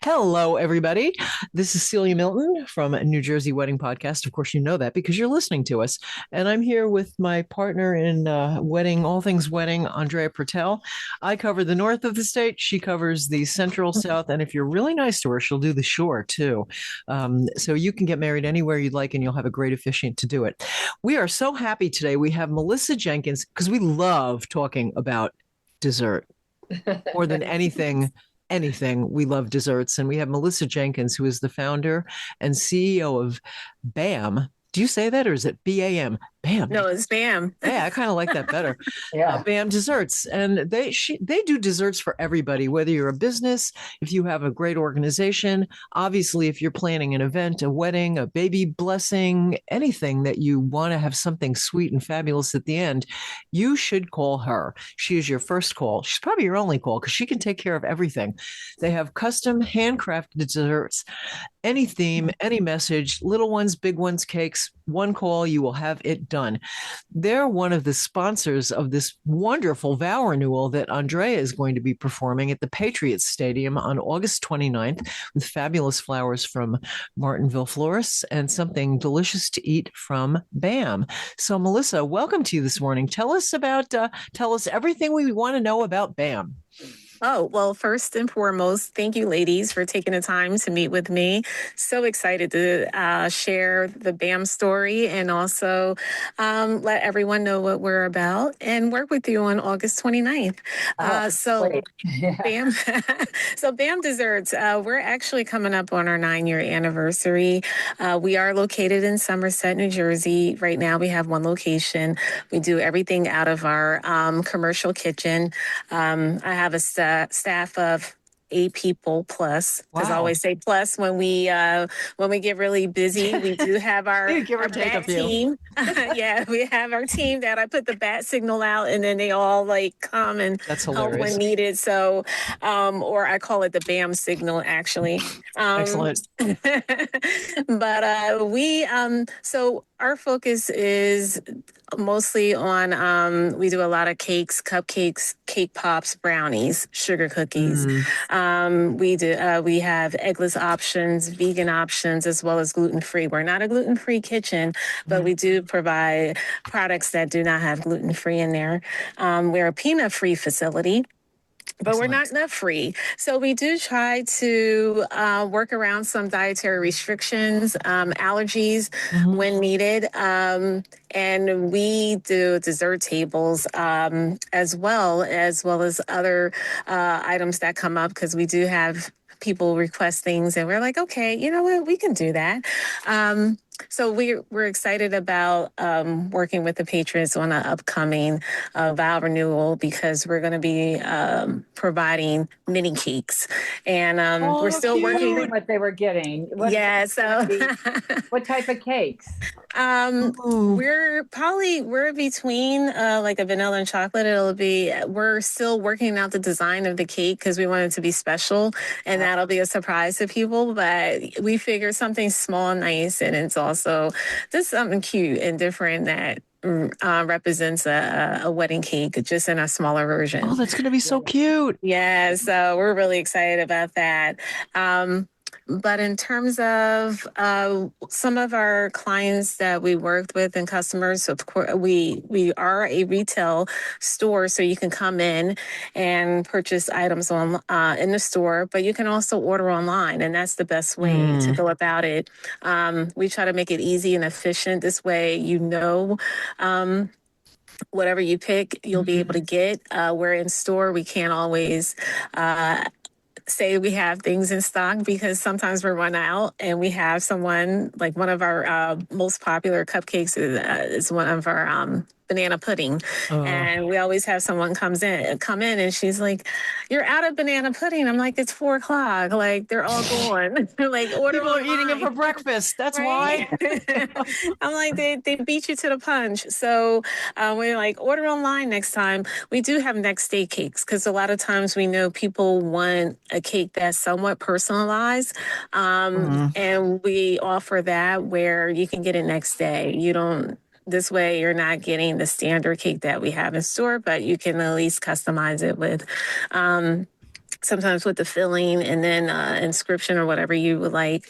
Hello, everybody. This is Celia Milton from New Jersey Wedding Podcast. Of course, you know that because you're listening to us. And I'm here with my partner in wedding, all things wedding, Andrea Pertel. I cover the north of the state. She covers the central, south. And if you're really nice to her, she'll do the shore too. So you can get married anywhere you'd like, and you'll have a great officiant to do it. We are so happy today. We have Melissa Jenkins because we love talking about dessert more than anything. We love desserts. And we have Melissa Jenkins, who is the founder and CEO of BAM. Do you say that, or is it BAM? BAM. No, it's BAM. Yeah, I kind of like that better. Yeah. BAM Desserts. And they do desserts for everybody, whether you're a business, if you have a great organization, obviously, if you're planning an event, a wedding, a baby blessing, anything that you want to have something sweet and fabulous at the end, you should call her. She is your first call. She's probably your only call because she can take care of everything. They have custom handcrafted desserts, any theme, any message, little ones, big ones, cakes. One call, you will have it done. They're one of the sponsors of this wonderful vow renewal that Andrea is going to be performing at the Patriots Stadium on August 29th with fabulous flowers from Martinville Florists and something delicious to eat from BAM. So, Melissa, welcome to you this morning. Tell us everything we want to know about BAM. Oh, well, first and foremost, thank you, ladies, for taking the time to meet with me. So excited to share the BAM story and also let everyone know what we're about and work with you on August 29th. BAM, so BAM Desserts, we're actually coming up on our 9-year anniversary. We are located in Somerset, New Jersey. Right now, we have one location. We do everything out of our commercial kitchen. I have a staff of 8 people plus, because I always say plus when we get really busy. We do have our bat team. Yeah, we have our team that I put the bat signal out, and then they all come and help when needed. So, or I call it the BAM signal, actually. Excellent. But so our focus is mostly on we do a lot of cakes, cupcakes, cake pops, brownies, sugar cookies. We have eggless options, vegan options, as well as gluten-free. We're not a gluten-free kitchen, but we do provide products that do not have gluten-free in there. We're a peanut-free facility. But we're not nut-free. So we do try to work around some dietary restrictions, allergies when needed. And we do dessert tables as well as other items that come up, because we do have people request things and we're like, okay, you know what, we can do that. So we're excited about working with the Patriots on an upcoming vow renewal, because we're going to be providing mini cakes, and we're still working what they were getting. What type of cakes? We're between like a vanilla and chocolate. We're still working out the design of the cake because we want it to be special, and that'll be a surprise to people. But we figured something small and nice, and it's also just something cute and different that represents a wedding cake, just in a smaller version. Oh, that's going to be so cute. Yeah, so we're really excited about that. But in terms of some of our clients that we worked with and customers, of course, we are a retail store, so you can come in and purchase items on in the store, but you can also order online, and that's the best way to go about it. We try to make it easy and efficient. This way, whatever you pick, you'll be able to get. We're in store. We can't always say we have things in stock, because sometimes we run out, and we have someone, like one of our most popular cupcakes is one of our banana pudding. And we always have someone come in and she's like, "You're out of banana pudding." I'm like, "It's 4:00. Like, they're all gone." Like, order People are eating it for breakfast. That's why. I'm like, they beat you to the punch. So we're like, order online next time. We do have next day cakes, because a lot of times we know people want a cake that's somewhat personalized. And we offer that where you can get it next day. This way, you're not getting the standard cake that we have in store, but you can at least customize it with sometimes with the filling and then inscription or whatever you would like.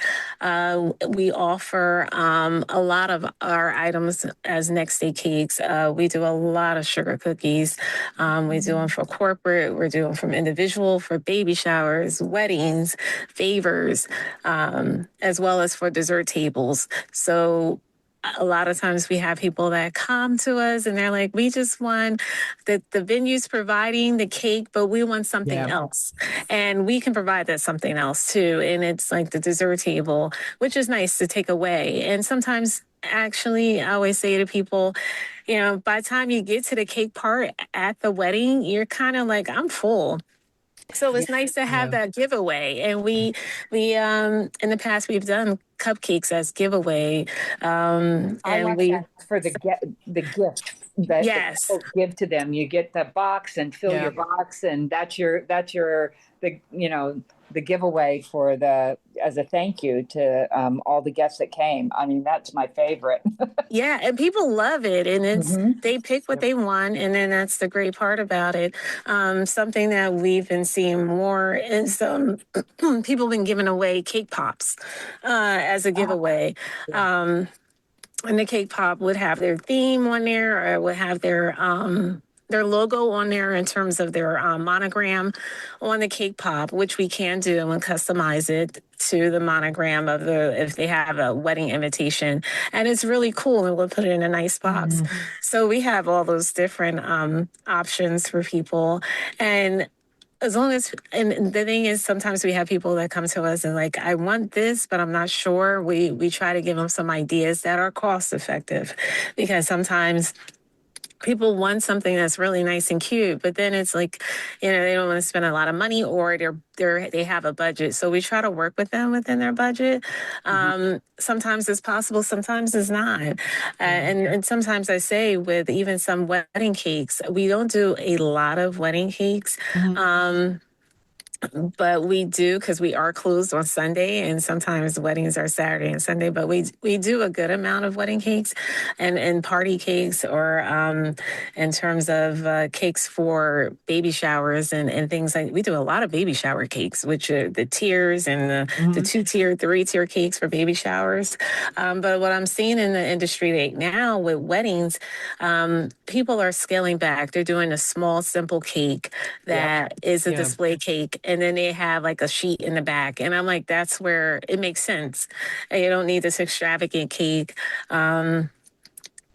We offer a lot of our items as next day cakes. We do a lot of sugar cookies. We do them for corporate, we're doing from individual, for baby showers, weddings, favors, as well as for dessert tables. So a lot of times we have people that come to us and they're like, we just want the venue's providing the cake, but we want something else. And we can provide that something else too. And it's like the dessert table, which is nice to take away. And sometimes actually I always say to people, you know, by the time you get to the cake part at the wedding, you're kind of like, I'm full. So it's nice to have that giveaway. And we in the past we've done cupcakes as giveaway. I And like we that for the gift that yes. people give to them. You get the box and fill your box, and that's your the the giveaway for the as a thank you to all the guests that came. I mean, that's my favorite. Yeah, and people love it, and it's they pick what they want, and then that's the great part about it. Something that we've been seeing more is people have been giving away cake pops as a giveaway. And the cake pop would have their theme on there, or would have their logo on there in terms of their monogram on the cake pop, which we can do and customize it to the monogram of if they have a wedding invitation. And it's really cool, and we'll put it in a nice box. So we have all those different options for people. And as long as, and the thing is, sometimes we have people that come to us and like, I want this, but I'm not sure. We try to give them some ideas that are cost effective, because sometimes people want something that's really nice and cute, but then it's like, you know, they don't want to spend a lot of money, or they have a budget. So we try to work with them within their budget. Sometimes it's possible, sometimes it's not. And sometimes I say with even some wedding cakes, we don't do a lot of wedding cakes. But we do, because we are closed on Sunday, and sometimes weddings are Saturday and Sunday. But we do a good amount of wedding cakes and party cakes, or in terms of cakes for baby showers and things like. We do a lot of baby shower cakes, which are the tiers and the 2-tier, 3-tier cakes for baby showers. But what I'm seeing in the industry right now with weddings, people are scaling back. They're doing a small, simple cake that is a display cake. And then they have like a sheet in the back. And I'm like, that's where it makes sense. And you don't need this extravagant cake. And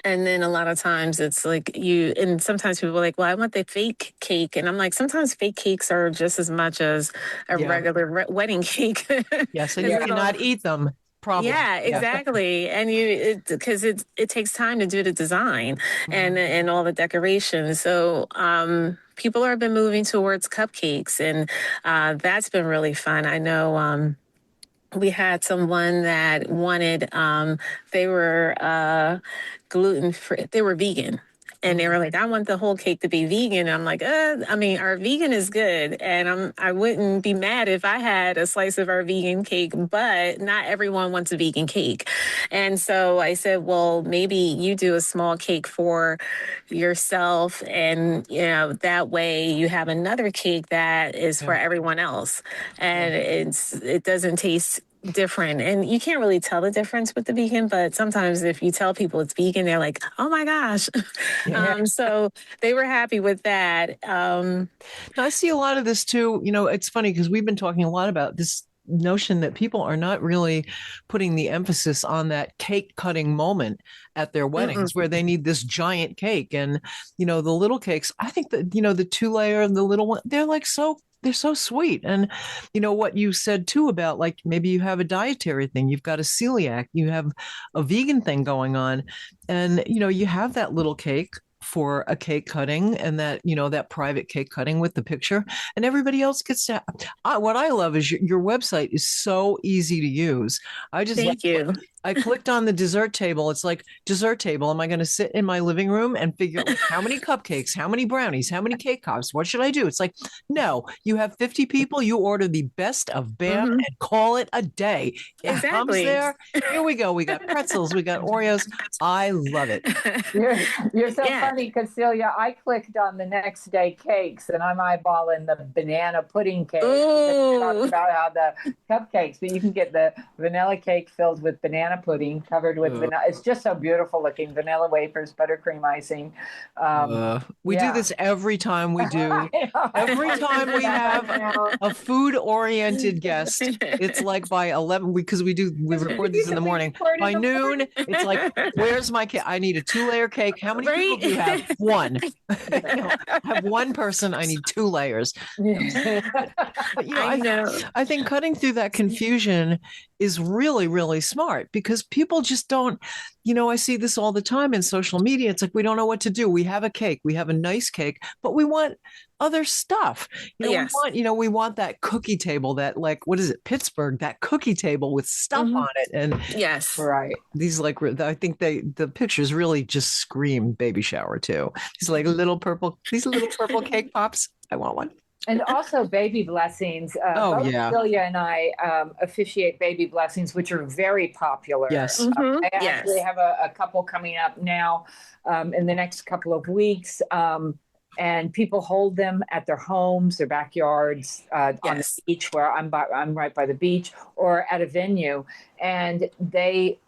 then a lot of times it's like and sometimes people are like, well, I want the fake cake. And I'm like, sometimes fake cakes are just as much as a regular wedding cake. Yes, and you cannot eat them. Problem. Yeah, exactly. And because it takes time to do the design and all the decorations. So people have been moving towards cupcakes, and that's been really fun. I know we had someone that wanted they were gluten free, they were vegan. And they were like, I want the whole cake to be vegan. And I'm like, I mean, our vegan is good. And I wouldn't be mad if I had a slice of our vegan cake, but not everyone wants a vegan cake. And so I said, well, maybe you do a small cake for yourself. And, you know, that way you have another cake that is for everyone else. And it doesn't taste different, and you can't really tell the difference with the vegan, but sometimes if you tell people it's vegan, they're like, oh my gosh. So they were happy with that. I see a lot of this too. You know, it's funny because we've been talking a lot about this notion that people are not really putting the emphasis on that cake cutting moment at their weddings where they need this giant cake. And, you know, the little cakes, I think that, you know, the 2-layer and the little one, they're so sweet. And, you know, what you said too about like maybe you have a dietary thing, you've got a celiac, you have a vegan thing going on. And, you know, you have that little cake for a cake cutting, and that, you know, that private cake cutting with the picture, and everybody else gets to. What I love is your website is so easy to use. I just Thank you. I clicked on the dessert table. It's like, dessert table. Am I going to sit in my living room and figure out like, how many cupcakes, how many brownies, how many cake pops? What should I do? It's like, no, you have 50 people. You order the best of BAM Mhm. and call it a day. It comes Exactly. there. Here we go. We got pretzels. We got Oreos. I love it. You're so Yeah. funny, Cecilia. I clicked on the next day cakes, and I'm eyeballing the banana pudding cake. Talked Ooh. about how the cupcakes, but you can get the vanilla cake filled with banana pudding, covered with vanilla. It's just so beautiful looking. Vanilla wafers, buttercream icing. We do this every time we do. Every time we have a food-oriented guest, it's like by 11, because we record this in the morning. By noon, it's like, where's my cake? I need a 2-layer cake. How many people do you have? One. I have one person. I need 2 layers. But, I know. I think cutting through that confusion is really, really smart because people just don't, I see this all the time in social media. It's like, we don't know what to do. We have a cake, we have a nice cake, but we want other stuff. Yes. We want that cookie table, that like, what is it? Pittsburgh, that cookie table with stuff on it. And yes. Right. these like, I think the pictures really just scream baby shower too. These little purple cake pops. I want one. And also baby blessings. Both Celia and I officiate baby blessings, which are very popular. Yes. I actually have a couple coming up now in the next couple of weeks. And people hold them at their homes, their backyards, on the beach where I'm right by the beach, or at a venue. And they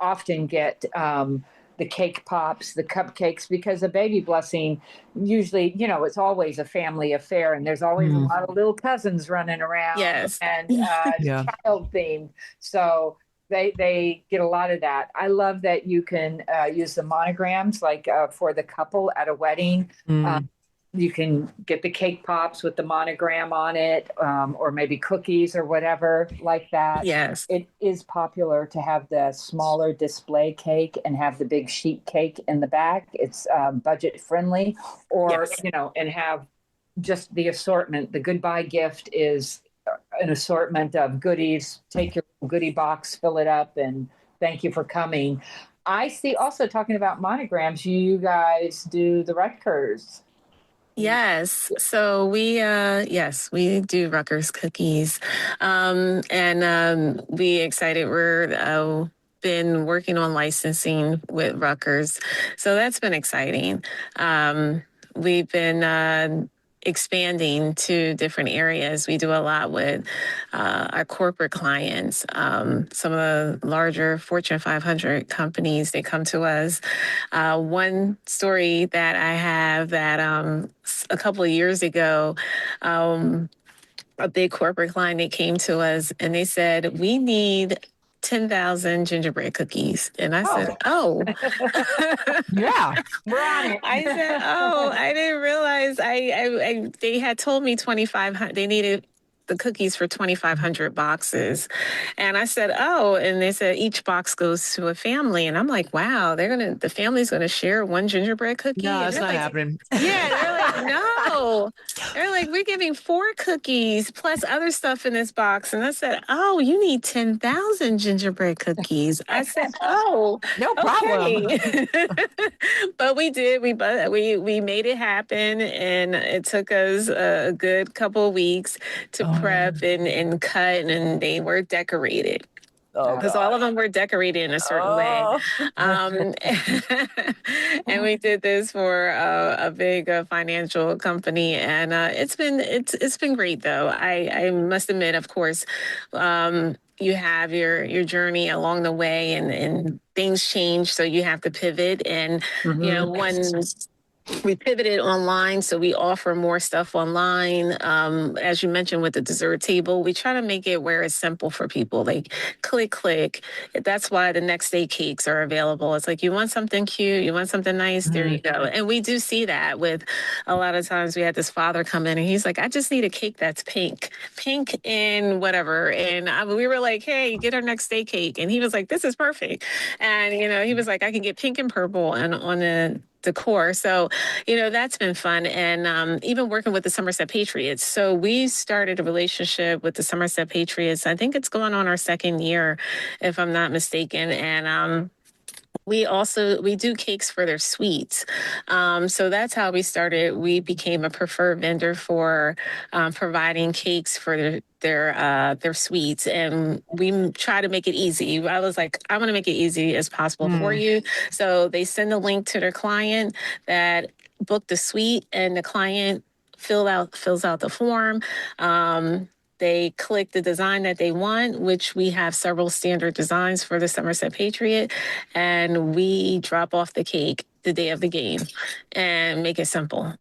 often get the cake pops, the cupcakes, because a baby blessing usually, it's always a family affair, and there's always a lot of little cousins running around and child themed. So they get a lot of that. I love that you can use the monograms, like for the couple at a wedding. You can get the cake pops with the monogram on it, or maybe cookies or whatever like that. Yes. It is popular to have the smaller display cake and have the big sheet cake in the back. It's budget friendly, or, and have just the assortment. The goodbye gift is an assortment of goodies. Take your goodie box, fill it up, and thank you for coming. I see also, talking about monograms, you guys do the Rutgers. Yes. So we do Rutgers cookies. And we excited. We're been working on licensing with Rutgers. So that's been exciting. We've been expanding to different areas. We do a lot with our corporate clients. Some of the larger Fortune 500 companies, they come to us. One story that I have that a couple of years ago, a big corporate client, they came to us and they said, we need 10,000 gingerbread cookies. And I said, oh. Yeah, we're on it. I said, oh, I didn't realize they had told me 2,500, they needed the cookies for 2,500 boxes. And I said, oh, and they said each box goes to a family. And I'm like, wow, the family's going to share one gingerbread cookie? No, it's not happening. Yeah, they're like, no. They're like, we're giving 4 cookies plus other stuff in this box. And I said, oh, you need 10,000 gingerbread cookies. I said, oh, no problem. Okay. But we did. We made it happen, and it took us a good couple of weeks to prep and cut, and they were decorated. Because all of them were decorated in a certain way. And we did this for a big financial company, and it's been great though. I must admit, of course, you have your journey along the way, and things change, so you have to pivot. And when we pivoted online, so we offer more stuff online. As you mentioned with the dessert table, we try to make it where it's simple for people. Like click. That's why the next day cakes are available. It's like, you want something cute, you want something nice, there you go. And we do see that with a lot of times. We had this father come in and he's like, I just need a cake that's pink in whatever. And we were like, hey, get our next day cake. And he was like, this is perfect. And he was like, I can get pink and purple and on the decor. So, that's been fun. And even working with the Somerset Patriots. So we started a relationship with the Somerset Patriots. I think it's going on our second year, if I'm not mistaken. And we do cakes for their suites. So that's how we started. We became a preferred vendor for providing cakes for their suites, and we try to make it easy. I was like, I want to make it easy as possible for you. So they send a link to their client that booked the suite, and the client fills out the form. They click the design that they want, which we have several standard designs for the Somerset Patriot, and we drop off the cake the day of the game and make it simple.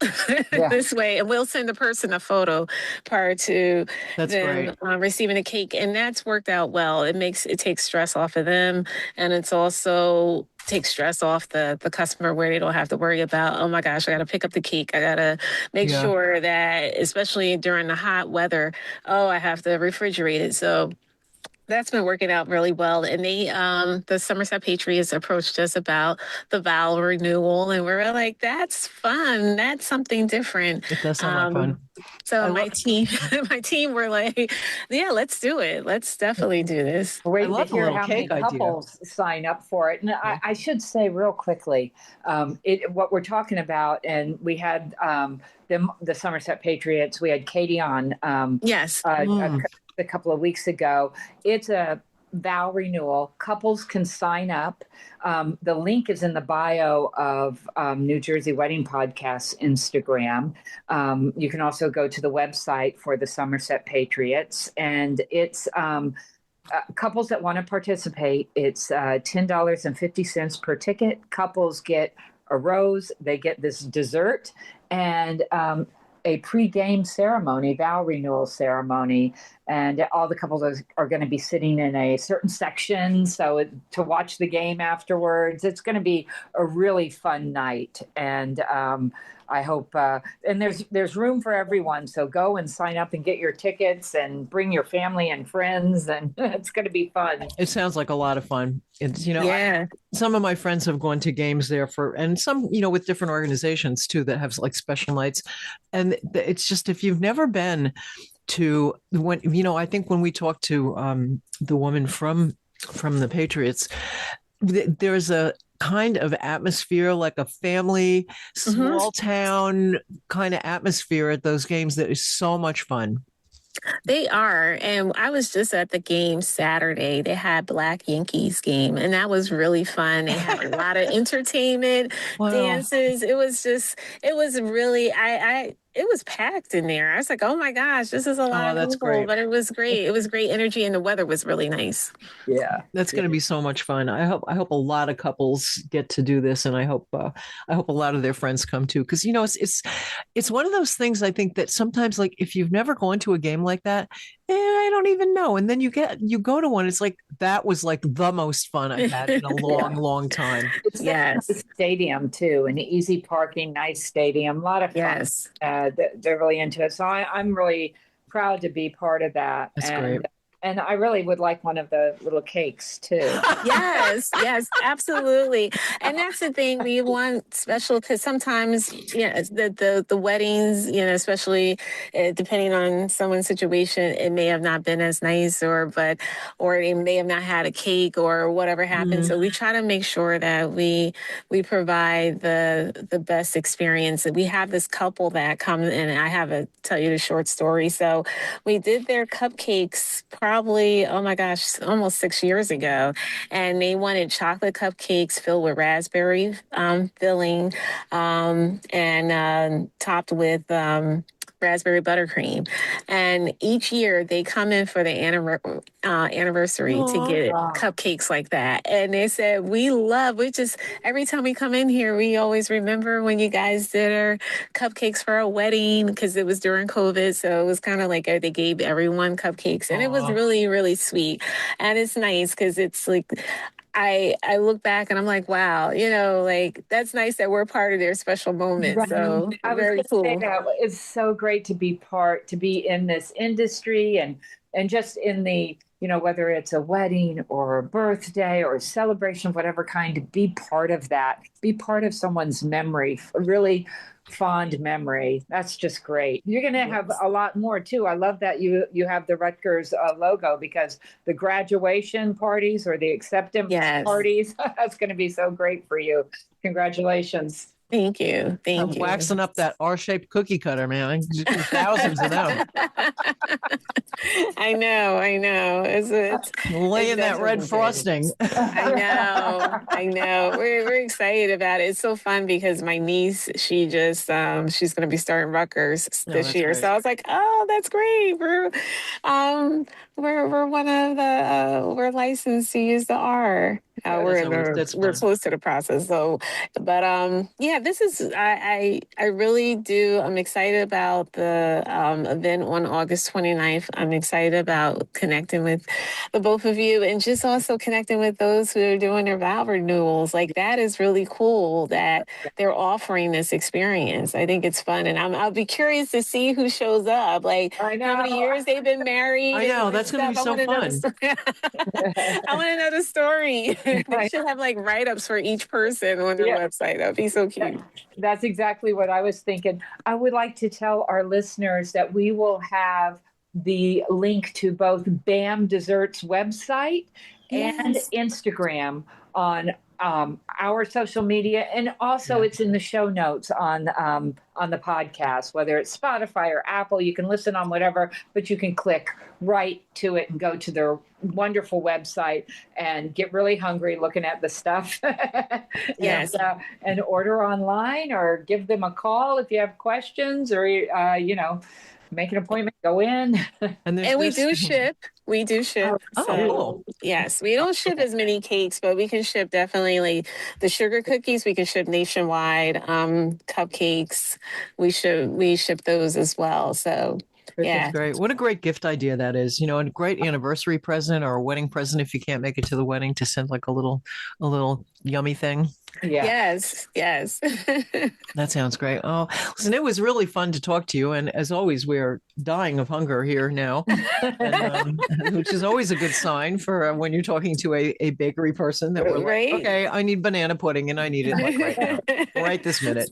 This way. And we'll send the person a photo prior to them receiving the cake. And that's worked out well. It takes stress off of them. And it's also takes stress off the customer, where they don't have to worry about, oh my gosh, I got to pick up the cake. I got to make sure that, especially during the hot weather, I have to refrigerate it. So that's been working out really well. And the Somerset Patriots approached us about the vow renewal, and we were like, that's fun. That's something different. It does sound like fun. So my team were like, yeah, let's do it. Let's definitely do this. Wait I love to hear the little how many cake idea. couples sign up for it. And I should say real quickly, what we're talking about, and we had the Somerset Patriots, we had Katie on yes. A couple of weeks ago. It's a vow renewal. Couples can sign up. The link is in the bio of New Jersey Wedding Podcast's Instagram. You can also go to the website for the Somerset Patriots, and it's couples that want to participate. It's $10.50 per ticket. Couples get a rose. They get this dessert and a pre-game ceremony, vow renewal ceremony, and all the couples are going to be sitting in a certain section to watch the game afterwards. It's going to be a really fun night, and I hope and there's room for everyone. So go and sign up and get your tickets and bring your family and friends, and it's going to be fun. It sounds like a lot of fun. It's some of my friends have gone to games there and some with different organizations too that have like special nights, and it's just, if you've never been to I think when we talked to the woman from the Patriots, there's a kind of atmosphere, like a family, small town kind of atmosphere at those games that is so much fun. They are. And I was just at the game Saturday. They had Black Yankees game, and that was really fun. They had a lot of entertainment, dances. It was really, it was packed in there. I was like, oh my gosh, this is a lot of people. Great. But it was great. It was great energy, and the weather was really nice. Yeah. That's going to be so much fun. I hope a lot of couples get to do this, and I hope a lot of their friends come too. Because it's one of those things, I think, that sometimes, like, if you've never gone to a game like that, I don't even know. And then you go to one, it's like, that was like the most fun I've had in a long time. It's a stadium too, an easy parking, nice stadium, a lot of fun. Yes. They're really into it. So I'm really proud to be part of that. That's great. And I really would like one of the little cakes too. Yes, absolutely. And that's the thing, we want special, because sometimes, the weddings, especially depending on someone's situation, it may have not been as nice, or they may have not had a cake or whatever happened. Mm-hmm. So we try to make sure that we provide the best experience. We have this couple that comes, and I have to tell you the short story. So we did their cupcakes probably, oh my gosh, almost 6 years ago. And they wanted chocolate cupcakes filled with raspberry filling and topped with raspberry buttercream. And each year they come in for the anniversary to get cupcakes like that. And they said, every time we come in here, we always remember when you guys did our cupcakes for our wedding, because it was during COVID. So it was kind of like they gave everyone cupcakes, and it was really, really sweet. And it's nice because it's like, I look back and I'm like, wow, that's nice that we're part of their special moment. Right. So very cool. It's so great to be in this industry and just in the, whether it's a wedding or a birthday or a celebration of whatever kind, to be part of that, be part of someone's memory, a really fond memory. That's just great. You're going to have a lot more too. I love that you have the Rutgers logo, because the graduation parties or the acceptance parties, that's going to be so great for you. Congratulations. Thank you. I'm Thank you. waxing up that R-shaped cookie cutter, man. Thousands of them. I know. It's laying that red frosting. I know. We're excited about it. It's so fun because my niece, she just she's going to be starting Rutgers this year. Great. So I was like, oh, that's great. We're one of the we're licensed to use the R. We're close to the process. So, but yeah, this is I really do. I'm excited about the event on August 29th. I'm excited about connecting with the both of you, and just also connecting with those who are doing their vow renewals. Like, that is really cool that they're offering this experience. I think it's fun, and I'll be curious to see who shows up. Like, how many years they've been married. I know, that's going to be so fun. I want to know the story. They should have like write-ups for each person on their website. That would be so cute. That's exactly what I was thinking. I would like to tell our listeners that we will have the link to both BAM Desserts website and Instagram on our social media, and also it's in the show notes on the podcast, whether it's Spotify or Apple. You can listen on whatever, but you can click right to it and go to their wonderful website and get really hungry looking at the stuff. And order online, or give them a call if you have questions, or make an appointment, go in. And we do ship. We do ship. Cool. Yes, we don't ship as many cakes, but we can ship definitely, like the sugar cookies. We can ship nationwide. Cupcakes, we ship those as well. So That's great. What a great gift idea that is. A great anniversary present or a wedding present if you can't make it to the wedding, to send like a little yummy thing. Yes. That sounds great. Oh, listen, it was really fun to talk to you. And as always, we're dying of hunger here now, which is always a good sign for when you're talking to a bakery person, that we're like, okay, I need banana pudding and I need it like right now, right this minute.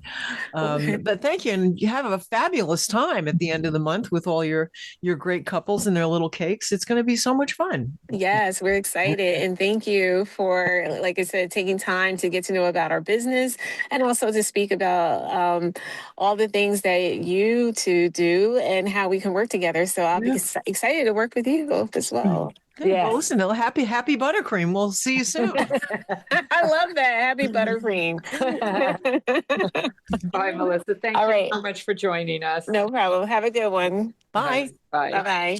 But thank you. And you have a fabulous time at the end of the month with all your great couples and their little cakes. It's going to be so much fun. Yes, we're excited. And thank you for, like I said, taking time to get to know about our business, and also to speak about all the things that you two do and how we can work together. So I'll be excited to work with you as well. Well, listen, happy buttercream. We'll see you soon. I love that. Happy buttercream. Bye, Melissa. Thank you so much for joining us. No problem. Have a good one. Bye. Bye-bye.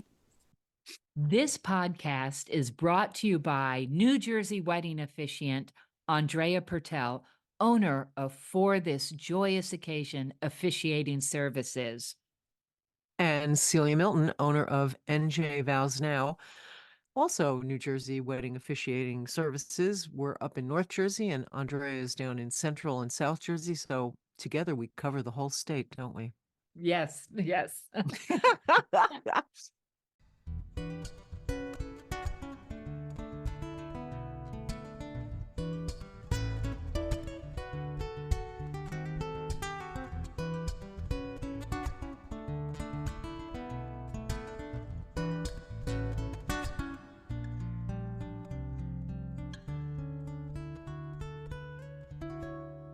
This podcast is brought to you by New Jersey wedding officiant Andrea Pertel, owner of For This Joyous Occasion Officiating Services. And Celia Milton, owner of NJ Vows Now, also New Jersey wedding officiating services. We're up in North Jersey, and Andrea is down in Central and South Jersey. So together we cover the whole state, don't we? Yes.